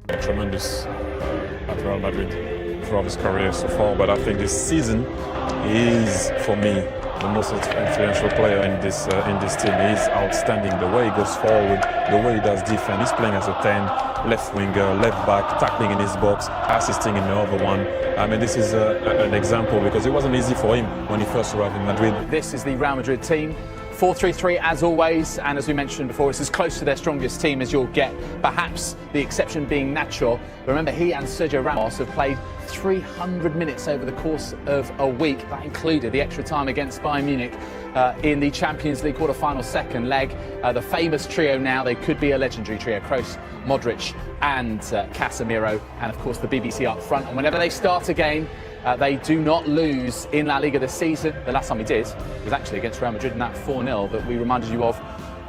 Tremendous at Real Madrid throughout his career so far, but I think this season is, for me, the most influential player in this team. He's outstanding. The way he goes forward, the way he does defense. He's playing as a 10, left winger, left back, tackling in his box, assisting in the other one. I mean, this is an example because it wasn't easy for him when he first arrived in Madrid. This is the Real Madrid team. 4-3-3 as always, and as we mentioned before, it's as close to their strongest team as you'll get, perhaps the exception being Nacho. Remember, he and Sergio Ramos have played 300 minutes over the course of a week. That included the extra time against Bayern Munich in the Champions League quarter-final second leg. The famous trio now, they could be a legendary trio, Kroos, Modric and Casemiro, and of course the BBC up front. And whenever they start a game, they do not lose in La Liga this season. The last time we did was actually against Real Madrid in that 4-0 that we reminded you of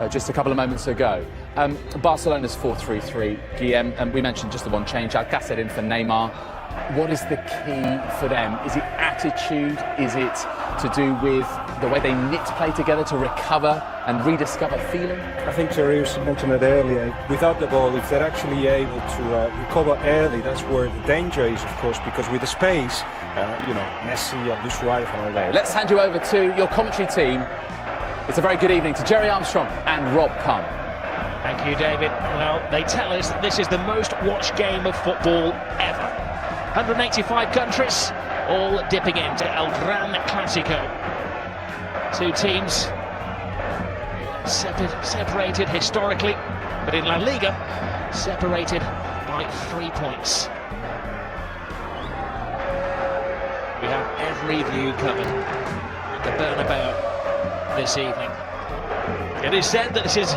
just a couple of moments ago. Barcelona's 4-3-3, Guillem, and we mentioned just the one change, Alcácer in for Neymar. What is the key for them? Is it attitude? Is it to do with the way they knit play together to recover and rediscover feeling? I think Jerry's mentioned it earlier. Without the ball, if they're actually able to recover early, that's where the danger is, of course, because with the space, Messi and Luis Suarez and all that. Let's hand you over to your commentary team. It's a very good evening to Jerry Armstrong and Rob Kahn. Thank you, David. Well, they tell us that this is the most watched game of football ever. 185 countries, all dipping into El Gran Clásico. Two teams separated historically, but in La Liga, separated by 3 points. We have every view covered at the Bernabeu this evening. It is said that this is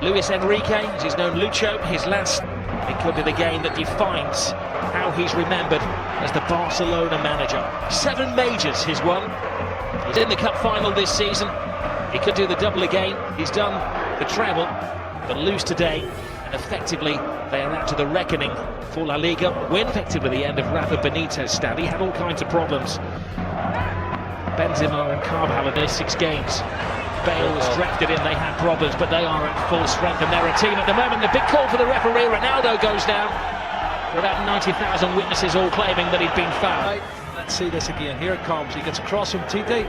Luis Enrique, as he's known Lucho, his last. It could be the game that defines how he's remembered as the Barcelona manager. 7 majors he's won. He's in the cup final this season. He could do the double again. He's done the treble, but lose today. And effectively, they are out to the reckoning for La Liga. Win effectively the end of Rafa Benitez's stand. He had all kinds of problems. Benzema and Carvajal in those 6 games. Bale was drafted in, they had problems, but they are at full strength and they're a team at the moment. The big call for the referee, Ronaldo goes down. For about 90,000 witnesses all claiming that he'd been fouled. Let's see this again. Here it comes. He gets across from Tite.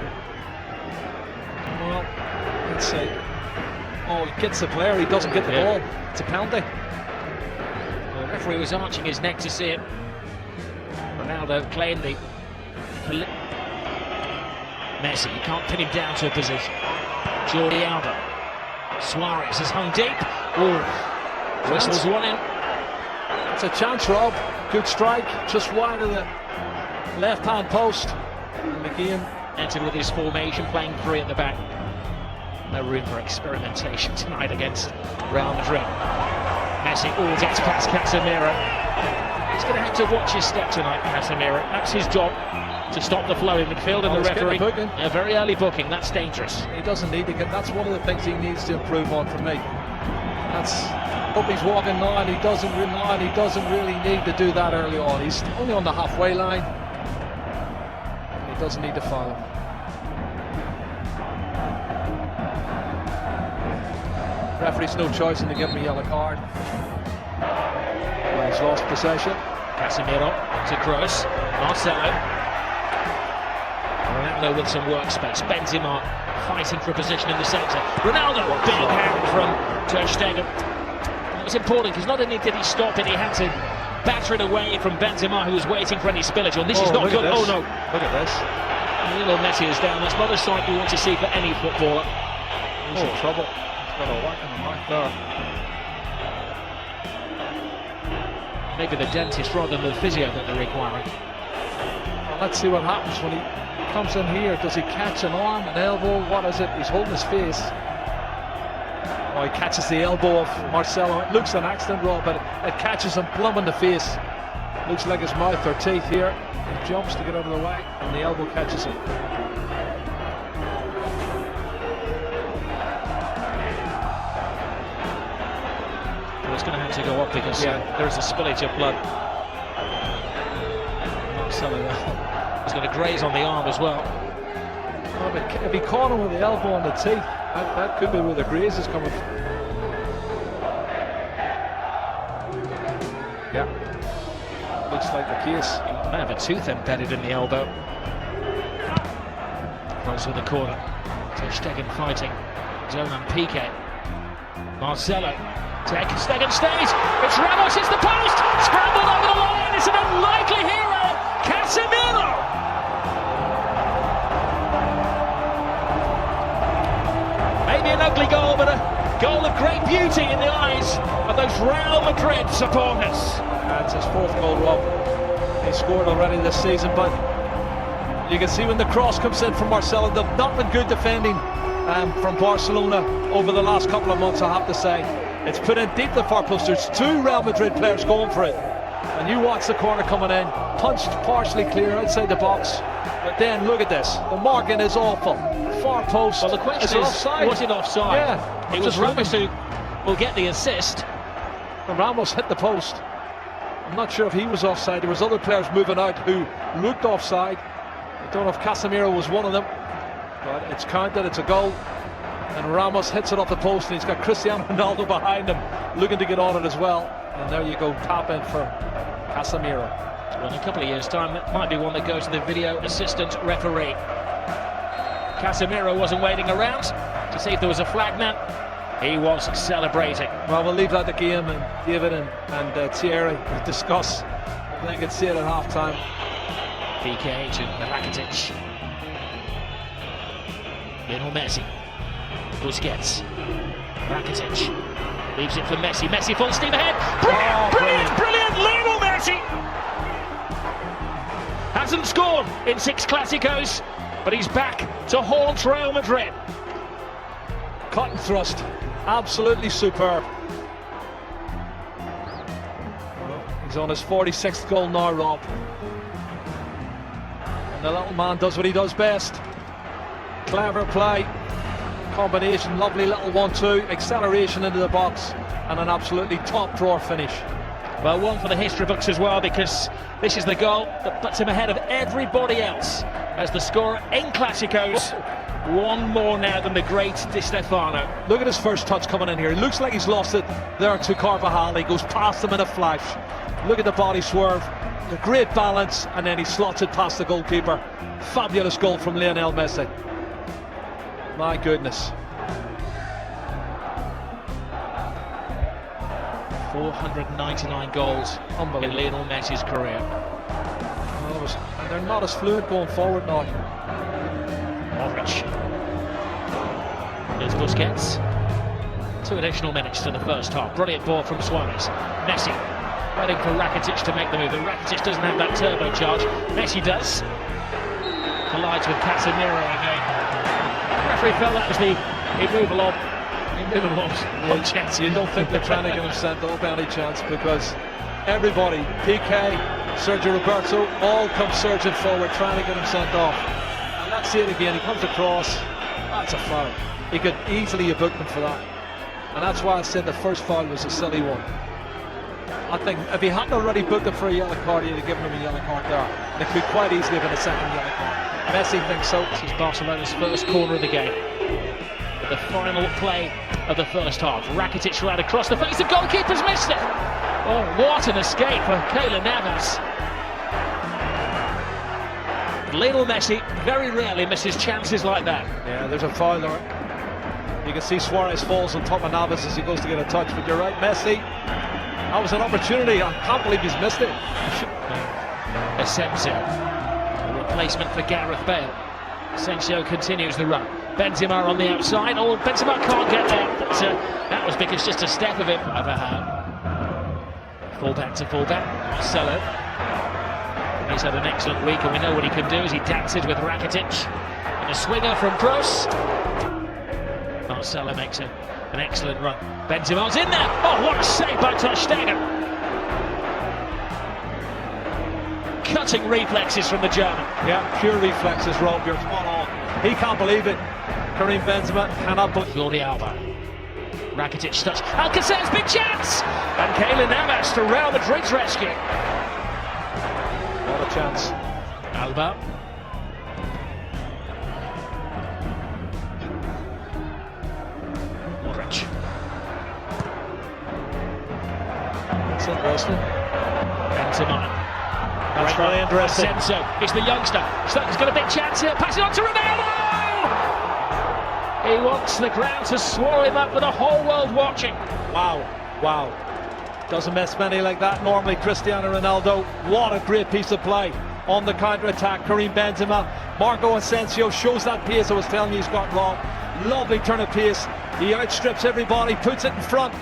Well, let's see. Oh, he gets the player. He doesn't get the ball. It's a penalty. The referee was arching his neck to see it. Ronaldo playing the Messi. You can't pin him down to a position. Jordi Alba. Suarez has hung deep. Oh, whistles one in. It's a chance, Rob. Good strike, just wide of the left-hand post. And McGeehan entered with his formation, playing 3 at the back. No room for experimentation tonight against Real Madrid. Messi gets past Casemiro. He's going to have to watch his step tonight, Casemiro. That's his job, to stop the flow in midfield, and the referee. A very early booking, that's dangerous. He doesn't need to get. That's one of the things he needs to improve on for me. That's. Hope he's walking line. He doesn't really need to do that early on. He's only on the halfway line. He doesn't need to foul. Referee's no choice in to give him a yellow card. Well, he's lost possession. Casemiro to Kroos. Marcelo. Ronaldo with some workspace. Benzema fighting for a position in the centre. Ronaldo, big hand from Ter Stegen. It was important because not only did he stop it, he had to batter it away from Benzema, who was waiting for any spillage. And this is not good. Oh no! Look at this. Little Messi is down. That's not a sight we want to see for any footballer. He's in trouble. He's got a whack in the back there. Maybe the dentist rather than the physio that they're requiring. Well, let's see what happens when he comes in here. Does he catch an arm, an elbow? What is it? He's holding his face. Oh, he catches the elbow of Marcelo. It looks an accident, Rob, but it catches him plumb in the face. Looks like his mouth or teeth here. He jumps to get out of the way, and the elbow catches him. Well, it's going to have to go up because there is a spillage of blood. Marcelo is going to graze on the arm as well. Oh, but if he caught him with the elbow on the teeth, that could be where the graze is coming from. Yeah. looks like the case. He may have a tooth embedded in the elbow. Close with the corner. Ter Stegen fighting. Zoman Piqué. Marcelo. Ter Stegen stays. It's Ramos, it's the post! Scrambled over the line, it's an unlikely hero! Casemiro! Maybe an ugly goal, but a goal of great beauty in the eyes of those Real Madrid supporters. It's his 4th goal, Rob. He scored already this season, but you can see when the cross comes in from Marcelo, they've not been good defending from Barcelona over the last couple of months, I have to say. It's put in deep the far post. There's 2 Real Madrid players going for it. And you watch the corner coming in, punched partially clear outside the box. But then look at this. The marking is awful. Far post. Well, the question is, offside? was it offside? Yeah. It was Ramos who will get the assist. And Ramos hit the post. I'm not sure if he was offside. There was other players moving out who looked offside. I don't know if Casemiro was one of them. But it's counted, it's a goal. And Ramos hits it off the post, and he's got Cristiano Ronaldo behind him looking to get on it as well. And there you go, tap in for Casemiro. Well, in a couple of years' time, that might be one that goes to the video assistant referee. Casemiro wasn't waiting around to see if there was a flag now. He was celebrating. Well, we'll leave that to game, and David and Thierry will discuss. They can see it at half time. Piqué to Rakitic. Lionel Messi. Busquets. Rakitic. Leaves it for Messi. Messi full steam ahead. Brilliant! Lionel Messi! Hasn't scored in 6 Clásicos, but he's back to haunt Real Madrid. Cut and thrust. Absolutely superb. He's on his 46th goal now, Rob. And the little man does what he does best. Clever play, combination, lovely little 1-2, acceleration into the box, and an absolutely top drawer finish. Well, one for the history books as well, because this is the goal that puts him ahead of everybody else as the scorer in Clásicos. One more now than the great Di Stefano. Look at his first touch coming in here. He looks like he's lost it there to Carvajal. He goes past him in a flash. Look at the body swerve, the great balance, and then he slots it past the goalkeeper. Fabulous goal from Lionel Messi. My goodness. 499 goals in Lionel Messi's career. And they're not as fluid going forward now. Modric. Here's Busquets. 2 additional minutes to the first half. Brilliant ball from Suarez. Messi waiting for Rakitic to make the move, and Rakitic doesn't have that turbocharge. Messi does. Collides with Casemiro again. The referee felt that was the immovable chance. You don't think they're trying to get him sent off by any chance, because everybody, Piqué, Sergio Roberto, all come surging forward trying to get him sent off. And let's see it again. He comes across. That's a foul. He could easily have booked him for that. And that's why I said the first foul was a silly one. I think if he hadn't already booked him for a yellow card, he'd have given him a yellow card there. And it could quite easily have been a second yellow card. Messi thinks so. This is Barcelona's first corner of the game. The final play of the first half. Rakitic right across the face. The goalkeeper's missed it. Oh, what an escape for Keylor Navas. Lionel Messi very rarely misses chances like that. Yeah, there's a foul there. You can see Suarez falls on top of Navas as he goes to get a touch, but you're right, Messi. That was an opportunity. I can't believe he's missed it. Asensio, a replacement for Gareth Bale. Asensio continues the run. Benzema on the outside. Oh, Benzema can't get there. But, that was because just a step of him overhand. Fullback to fullback. Marcelo. He's had an excellent week, and we know what he can do as he dances with Rakitic. And a swinger from Kroos. Marcelo makes an excellent run. Benzema's in there. Oh, what a save by Ter Stegen. Cutting reflexes from the German. Yeah, pure reflexes, Rob. You're spot on. He can't believe it. Karim Benzema cannot believe it. Jordi Alba. Rakitic touch. Alcacer's big chance! And Keylor Navas to Real Madrid's rescue. What a chance. Alba. Modric. That's interesting. Benzema. Very interesting. Asensio, it's the youngster. He's got a big chance here. Pass it on to Ronaldo! He wants the crowd to swallow him up with the whole world watching. Wow. Doesn't miss many like that normally. Cristiano Ronaldo, what a great piece of play on the counter-attack. Karim Benzema, Marco Asensio shows that pace I was telling you he's got wrong. Lovely turn of pace. He outstrips everybody, puts it in front.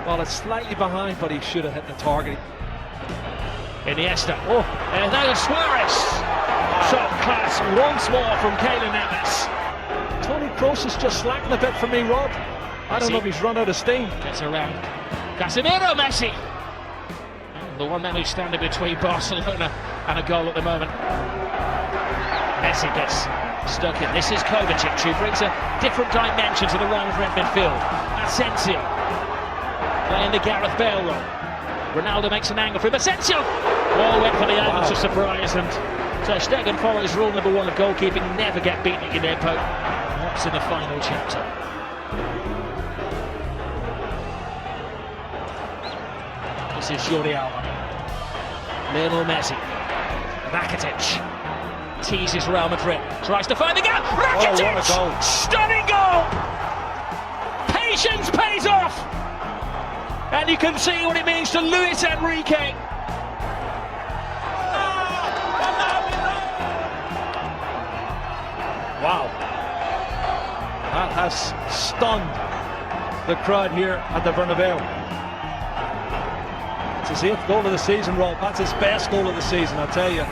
Well, it's slightly behind, but he should have hit the target. Iniesta. And now Suarez. Shot class once more from Keylor Navas. Toni Kroos is just slacking a bit for me, Rob. I don't know if he's run out of steam. Gets around Casemiro, Messi. The one man who's standing between Barcelona and a goal at the moment. Messi gets stuck in. This is Kovacic, who brings a different dimension to the Real Madrid midfield. Asensio playing the Gareth Bale role. Ronaldo makes an angle for him. Asensio! All went for the angles of surprise, and Ter Stegen follows rule number 1 of goalkeeping: never get beaten at your near post. What's in the final chapter? This is Jordi Alba. Lionel Messi. Rakitic teases Real Madrid. Tries to find the gap. Rakitic! What a goal. Stunning goal! Patience pays off! And you can see what it means to Luis Enrique. Wow. That has stunned the crowd here at the Bernabeu. It's his 8th goal of the season, Rob. That's his best goal of the season, I tell you.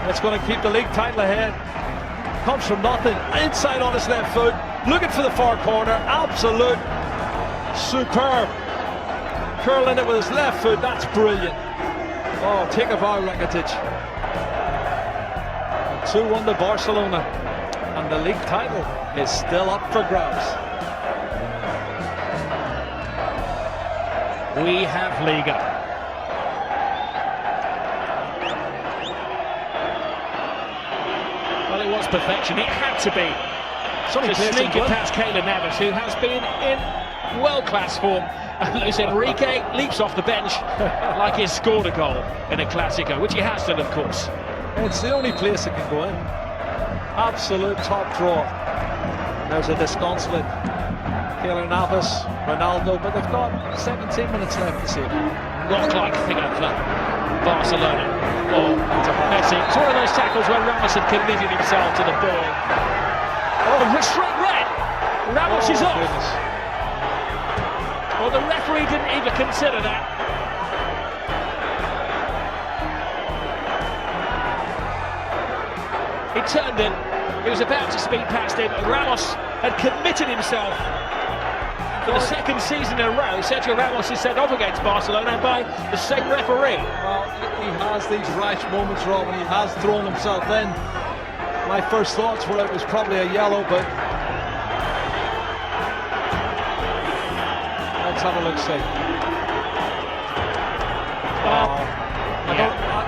It's going to keep the league title ahead. Comes from nothing, inside on his left foot, looking for the far corner. Absolute superb. Curling it with his left foot, that's brilliant. Oh, take a bow, Rakitic. 2-1 to Barcelona, and the league title is still up for grabs. We have Liga. Well, it was perfection. It had to be. To sneak it past Keylor Navas, who has been in world-class form. And Luis Enrique leaps off the bench like he's scored a goal in a Clásico, which he has done, of course. It's the only place it can go in. Absolute top draw. There's a disconsolate Keylor Navas, Ronaldo, but they've got 17 minutes left to see it. Rock-like figure for Barcelona. Messi. It's one of those tackles where Ramos had committed himself to the ball. Straight red. Ramos is off. Goodness. Well, the referee didn't even consider that. He turned in. He was about to speed past him. Ramos had committed himself. For the second season in a row, Sergio Ramos is sent off against Barcelona by the same referee. Well, he has these rash moments, Rob, and he has thrown himself in. My first thoughts were it was probably a yellow, but let's have a look-see.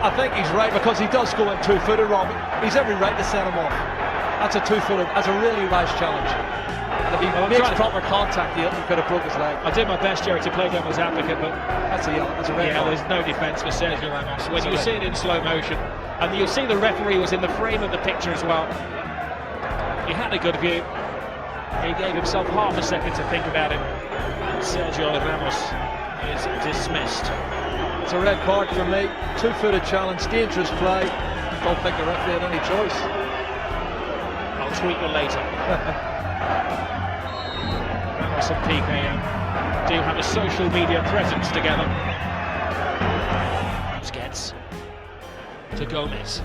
I think he's right, because he does go in two-footed, Rob. He's every right to send him off. That's a two-footed. That's a really rash challenge. And if he makes proper contact, he could have broke his leg. I did my best, Jerry, to play devil's advocate, but that's a yellow. That's a red card. There's no defence for Sergio Ramos. When you see it in slow motion, and you'll see the referee was in the frame of the picture as well. He had a good view. He gave himself half a second to think about it. And Sergio Ramos is dismissed. It's a red card for me. Two-footed challenge, dangerous play. Don't think the referee had any choice. I'll tweet you later. Ramos and Piqué do have a social media presence together. Busquets to Gomez.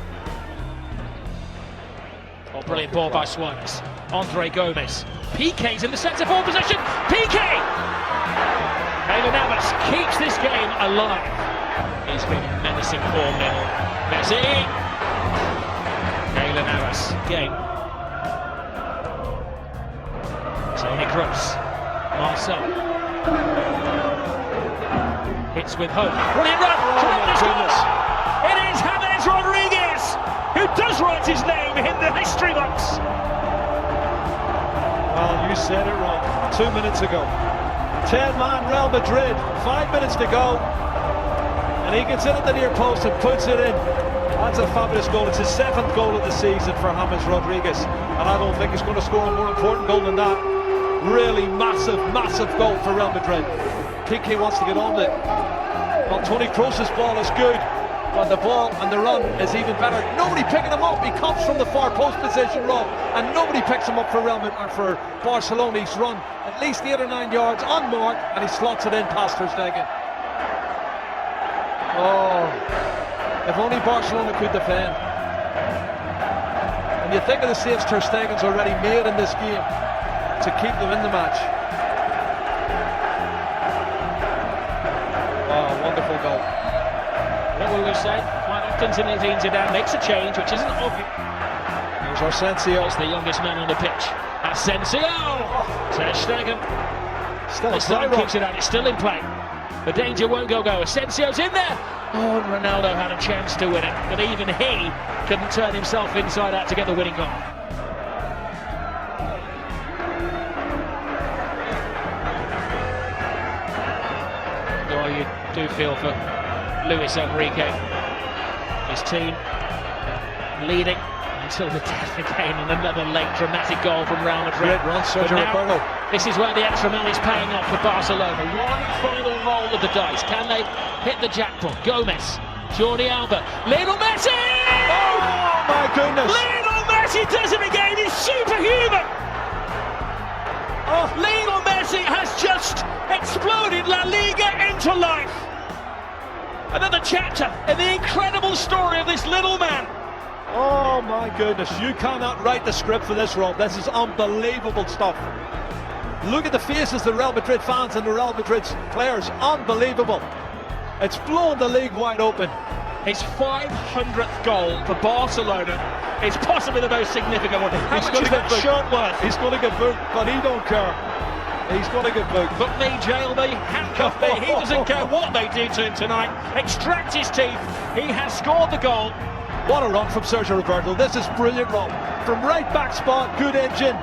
Oh, brilliant ball by Suarez. Andre Gomez. Piqué's in the centre-forward position. Piqué! Keylor Navas keeps this game alive. He's been in menacing form now. Messi! Keylor Navas. Game. Toni Kroos. Marcel. Hits with hope. Brilliant run! Tremendous goal! It is James Rodriguez who does write his name in the history books. Well, you said it wrong. 2 minutes ago. 10-man Real Madrid. 5 minutes to go. And he gets in at the near post and puts it in. That's a fabulous goal. It's his 7th goal of the season for James Rodriguez, and I don't think he's going to score a more important goal than that. Really massive, massive goal for Real Madrid. Piqué wants to get on it. Well, Toni Kroos's ball is good, but the ball and the run is even better. Nobody picking him up. He comes from the far post position, Rob, and nobody picks him up for Real Madrid, or for Barcelona. He's run at least 8 or 9 yards on mark, and he slots it in past Ter Stegen. Oh, if only Barcelona could defend. And you think of the saves Ter Stegen's already made in this game to keep them in the match. Oh, wonderful goal. What will we say? Quite often Zinedine Zidane makes a change, which isn't obvious. There's Asensio. It's the youngest man on the pitch. Asensio! Ter Stegen. Still The sun kicks it out. It's still in play. The danger won't go. Asensio's in there. Oh, and Ronaldo had a chance to win it, but even he couldn't turn himself inside out to get the winning goal. Oh, you do feel for Luis Enrique. His team leading until the death again, and another late dramatic goal from Real Madrid. Great run, Sergio Roberto. This is where the extra man is paying off for Barcelona. One final roll of the dice. Can they hit the jackpot? Gomez, Jordi Alba, Lionel Messi! Oh my goodness! Lionel Messi does it again. He's superhuman. Oh, Lionel Messi has just exploded La Liga into life. Another chapter in the incredible story of this little man. Oh my goodness, you cannot write the script for this, Rob. This is unbelievable stuff. Look at the faces of the Real Madrid fans and the Real Madrid players. Unbelievable. It's blown the league wide open. His 500th goal for Barcelona is possibly the most significant one. How much is that shirt worth? He's going to get booked, but he don't care. He's going to get booked. Book me, jail me, handcuff me. He doesn't care what they do to him tonight. Extract his teeth. He has scored the goal. What a run from Sergio Roberto. This is brilliant run. From right back spot, good engine.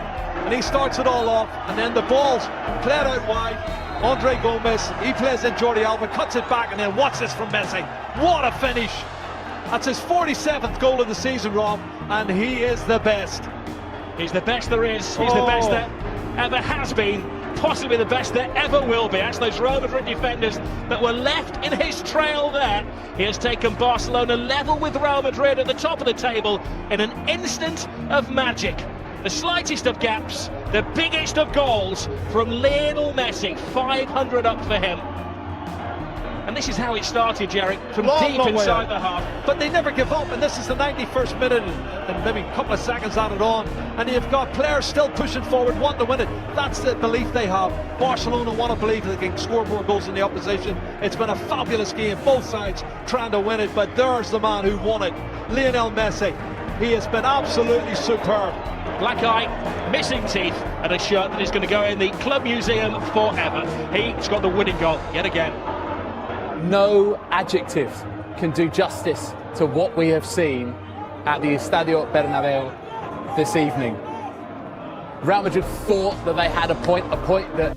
And he starts it all off. And then the ball's played out wide. Andre Gomez, he plays in Jordi Alba, cuts it back, and then watch this from Messi. What a finish. That's his 47th goal of the season, Rob. And he is the best. He's the best there is. He's the best that ever has been. Possibly the best there ever will be. That's those Real Madrid defenders that were left in his trail there. He has taken Barcelona level with Real Madrid at the top of the table in an instant of magic. The slightest of gaps, the biggest of goals from Lionel Messi. 500 up for him. And this is how it started, Jerry, from deep inside the half. But they never give up, and this is the 91st minute, and maybe a couple of seconds added on, and you've got players still pushing forward, wanting to win it. That's the belief they have. Barcelona want to believe they can score more goals than the opposition. It's been a fabulous game, both sides trying to win it, but there's the man who won it, Lionel Messi. He has been absolutely superb. Black eye, missing teeth, and a shirt that is going to go in the club museum forever. He's got the winning goal yet again. No adjective can do justice to what we have seen at the Estadio Bernabeu this evening. Real Madrid thought that they had a point that